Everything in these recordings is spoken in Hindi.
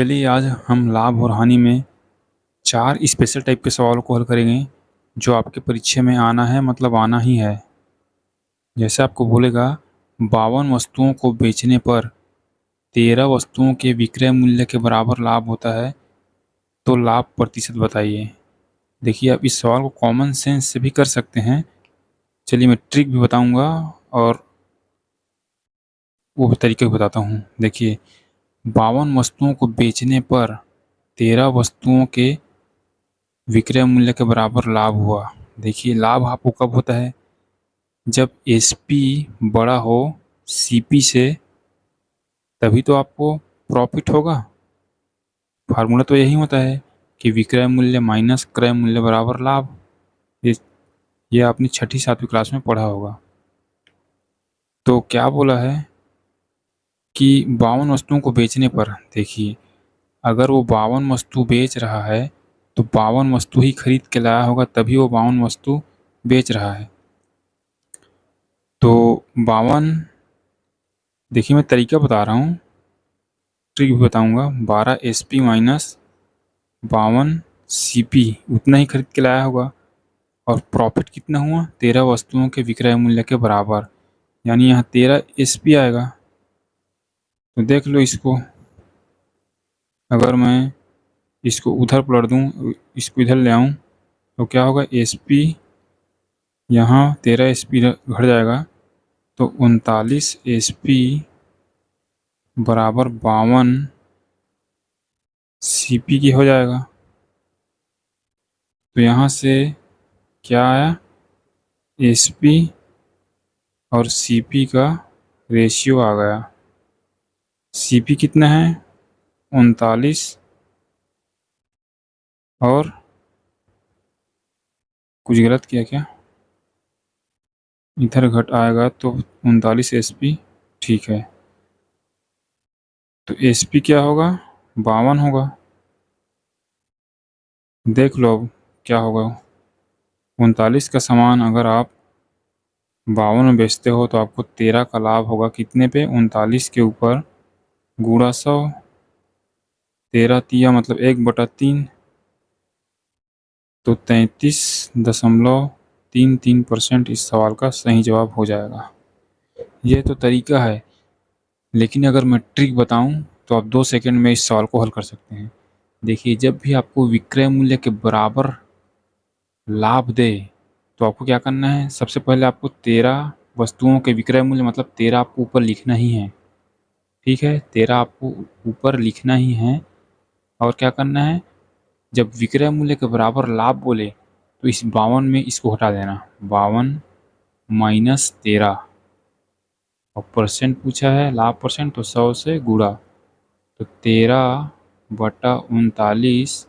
चलिए आज हम लाभ और हानि में 4 स्पेशल टाइप के सवालों को हल करेंगे, जो आपके परीक्षा में आना है, मतलब आना ही है। जैसे आपको बोलेगा 52 वस्तुओं को बेचने पर 13 वस्तुओं के विक्रय मूल्य के बराबर लाभ होता है, तो लाभ प्रतिशत बताइए। देखिए, आप इस सवाल को कॉमन सेंस से भी कर सकते हैं। चलिए मैं ट्रिक भी बताऊंगा और वो भी तरीके भी बताता हूँ। देखिए, 52 वस्तुओं को बेचने पर 13 वस्तुओं के विक्रय मूल्य के बराबर लाभ हुआ। देखिए, लाभ आपको कब होता है? जब एसपी बड़ा हो सीपी से, तभी तो आपको प्रॉफिट होगा। फार्मूला तो यही होता है कि विक्रय मूल्य माइनस क्रय मूल्य बराबर लाभ। ये आपने 6ठी 7वीं क्लास में पढ़ा होगा। तो क्या बोला है कि 52 वस्तुओं को बेचने पर, देखिए अगर वो 52 वस्तु बेच रहा है तो 52 वस्तु ही खरीद के लाया होगा, तभी वो 52 वस्तु बेच रहा है। तो 52, देखिए मैं तरीका बता रहा हूँ, ट्रिक भी बताऊंगा। 12 एसपी माइनस 52 सीपी उतना ही खरीद के लाया होगा, और प्रॉफिट कितना हुआ? 13 वस्तुओं के विक्रय मूल्य के बराबर, यानी यहाँ 13 एसपी आएगा। तो देख लो इसको, अगर मैं इसको उधर पलट दूँ, इसको इधर ले आऊँ, तो क्या होगा? एसपी यहाँ 13 एसपी घट जाएगा, तो 39 एसपी बराबर 52 सीपी की हो जाएगा। तो यहाँ से क्या आया? एसपी और सीपी का रेशियो आ गया। सीपी कितना है? 39, और कुछ गलत किया क्या? इधर घट आएगा तो 39 एसपी, ठीक है। तो एसपी क्या होगा? 52 होगा। देख लो अब क्या होगा। 39 का सामान अगर आप 52 में बेचते हो तो आपको 13 का लाभ होगा। कितने पे? 39 के ऊपर गुणा 100, 13 तिया मतलब 1/3, तो 33.33% इस सवाल का सही जवाब हो जाएगा। ये तो तरीका है, लेकिन अगर मैं ट्रिक बताऊं तो आप 2 सेकंड में इस सवाल को हल कर सकते हैं। देखिए, जब भी आपको विक्रय मूल्य के बराबर लाभ दे तो आपको क्या करना है? सबसे पहले आपको 13 वस्तुओं के विक्रय मूल्य मतलब 13 आपको ऊपर लिखना ही है। ठीक है, 13 आपको ऊपर लिखना ही है। और क्या करना है? जब विक्रय मूल्य के बराबर लाभ बोले तो इस 52 में इसको हटा देना। 52 माइनस 13, और परसेंट पूछा है, लाभ परसेंट, तो 100 से गुणा, तो 13/39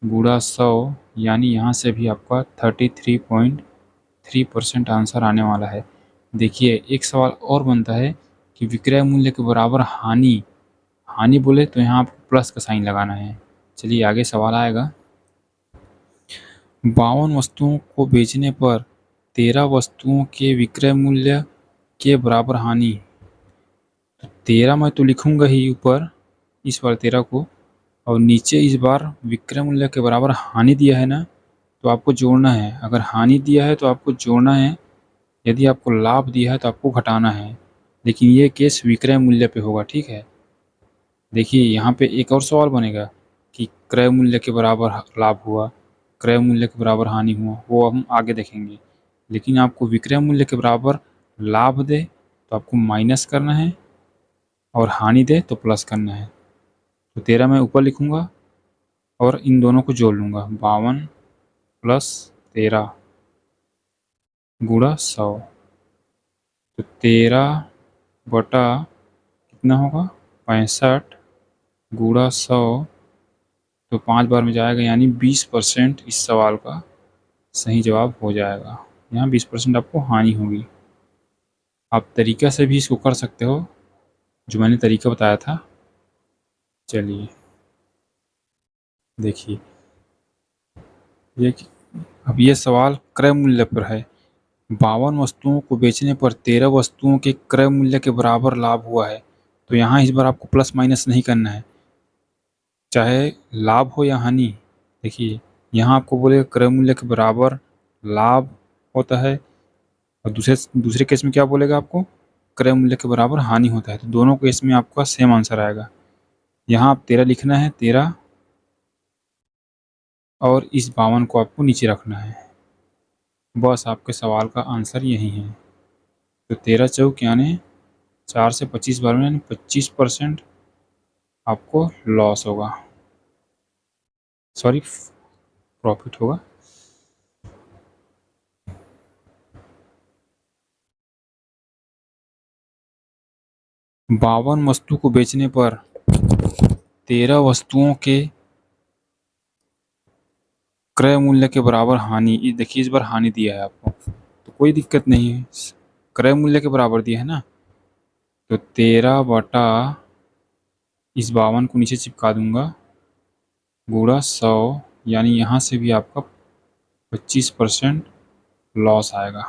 गुणा 100, यानी यहाँ से भी आपका 33.3% आंसर आने वाला है। देखिए, एक सवाल और बनता है कि विक्रय मूल्य के बराबर हानि, हानि बोले तो यहाँ आपको प्लस का साइन लगाना है। चलिए आगे सवाल आएगा। 52 वस्तुओं को बेचने पर 13 वस्तुओं के विक्रय मूल्य के बराबर हानि। 13 मैं तो लिखूंगा ही ऊपर, इस बार 13 को, और नीचे इस बार विक्रय मूल्य के बराबर हानि दिया है ना, तो आपको जोड़ना है। अगर हानि दिया है तो आपको जोड़ना है, यदि आपको लाभ दिया है तो आपको घटाना है। लेकिन ये केस विक्रय मूल्य पे होगा, ठीक है। देखिए यहाँ पे एक और सवाल बनेगा कि क्रय मूल्य के बराबर लाभ हुआ, क्रय मूल्य के बराबर हानि हुआ, वो हम आगे देखेंगे। लेकिन आपको विक्रय मूल्य के बराबर लाभ दे तो आपको माइनस करना है, और हानि दे तो प्लस करना है। तो 13 मैं ऊपर लिखूंगा और इन दोनों को जोड़ लूँगा। 52 प्लस 13 गुणा 100, तो 13 बटा कितना होगा? 65 गुणा 100, तो 5 बार में जाएगा, यानी 20% इस सवाल का सही जवाब हो जाएगा। यहाँ 20% आपको हानि होगी। आप तरीका से भी इसको कर सकते हो, जो मैंने तरीका बताया था। चलिए देखिए, अब ये सवाल क्रय मूल्य पर है। 52 वस्तुओं को बेचने पर 13 वस्तुओं के क्रय मूल्य के बराबर लाभ हुआ है। तो यहाँ इस बार आपको प्लस माइनस नहीं करना है, चाहे लाभ हो या हानि। देखिए यहाँ आपको बोलेगा क्रय मूल्य के बराबर लाभ होता है और दूसरे केस में क्या बोलेगा आपको, क्रय मूल्य के बराबर हानि होता है। तो दोनों केस में आपका सेम आंसर आएगा। यहाँ आप 13 लिखना है, 13, और इस 52 को आपको नीचे रखना है। बस आपके सवाल का आंसर यही है। तो 13 चौक यानी 4 से 25 बार में यानी 25% आपको लॉस होगा, सॉरी प्रॉफिट होगा। बावन वस्तु को बेचने पर 13 वस्तुओं के क्रय मूल्य के बराबर हानि। देखिए इस बार हानि दिया है आपको, तो कोई दिक्कत नहीं है, क्रय मूल्य के बराबर दिया है ना। तो 13 बटा इस 52 को नीचे चिपका दूंगा, गुणा 100, यानी यहाँ से भी आपका 25% लॉस आएगा।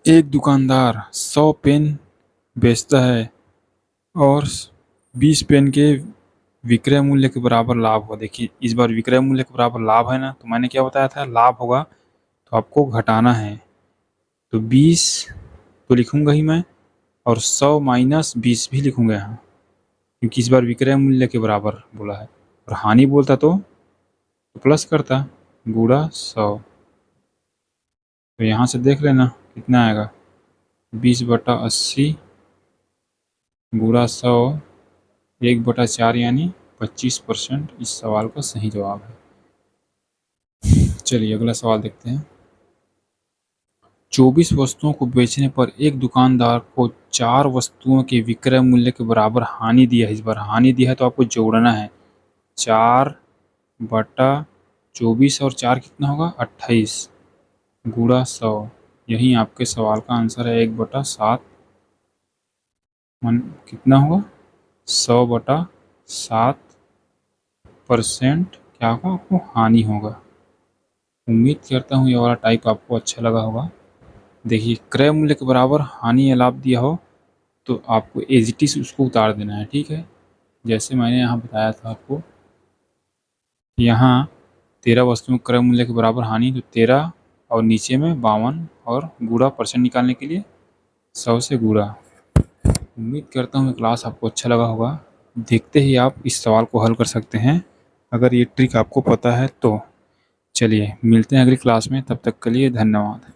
एक दुकानदार 100 पेन बेचता है और 20 पेन के विक्रय मूल्य के बराबर लाभ हो। देखिए इस बार विक्रय मूल्य के बराबर लाभ है ना, तो मैंने क्या बताया था, लाभ होगा तो आपको घटाना है। तो 20 तो लिखूंगा ही मैं, और 100 माइनस 20 भी लिखूंगा यहाँ, क्योंकि इस बार विक्रय मूल्य के बराबर बोला है। और हानि बोलता तो प्लस करता, गुणा 100। तो यहाँ से देख लेना कितना आएगा, 20/80 गुणा 100, 1/4 यानी 25% इस सवाल का सही जवाब है। चलिए अगला सवाल देखते हैं। 24 वस्तुओं को बेचने पर एक दुकानदार को 4 वस्तुओं के विक्रय मूल्य के बराबर हानि दिया है। इस बार हानि दिया है तो आपको जोड़ना है, 4/24 और 4 कितना होगा, 28 गुणा 100। यही आपके सवाल का आंसर है, 1/7 कितना होगा, 100/7% क्या होगा, आपको हानि होगा। उम्मीद करता हूँ ये वाला टाइप आपको अच्छा लगा होगा। देखिए क्रय मूल्य के बराबर हानि या लाभ दिया हो तो आपको एज इट इज उसको उतार देना है, ठीक है। जैसे मैंने यहाँ बताया था आपको, यहाँ 13 वस्तुओं क्रय मूल्य के बराबर हानि, तो 13 और नीचे में 52 और गुणा परसेंट निकालने के लिए 100 से गुणा। उम्मीद करता हूँ क्लास आपको अच्छा लगा होगा। देखते ही आप इस सवाल को हल कर सकते हैं अगर ये ट्रिक आपको पता है तो। चलिए मिलते हैं अगली क्लास में, तब तक के लिए धन्यवाद।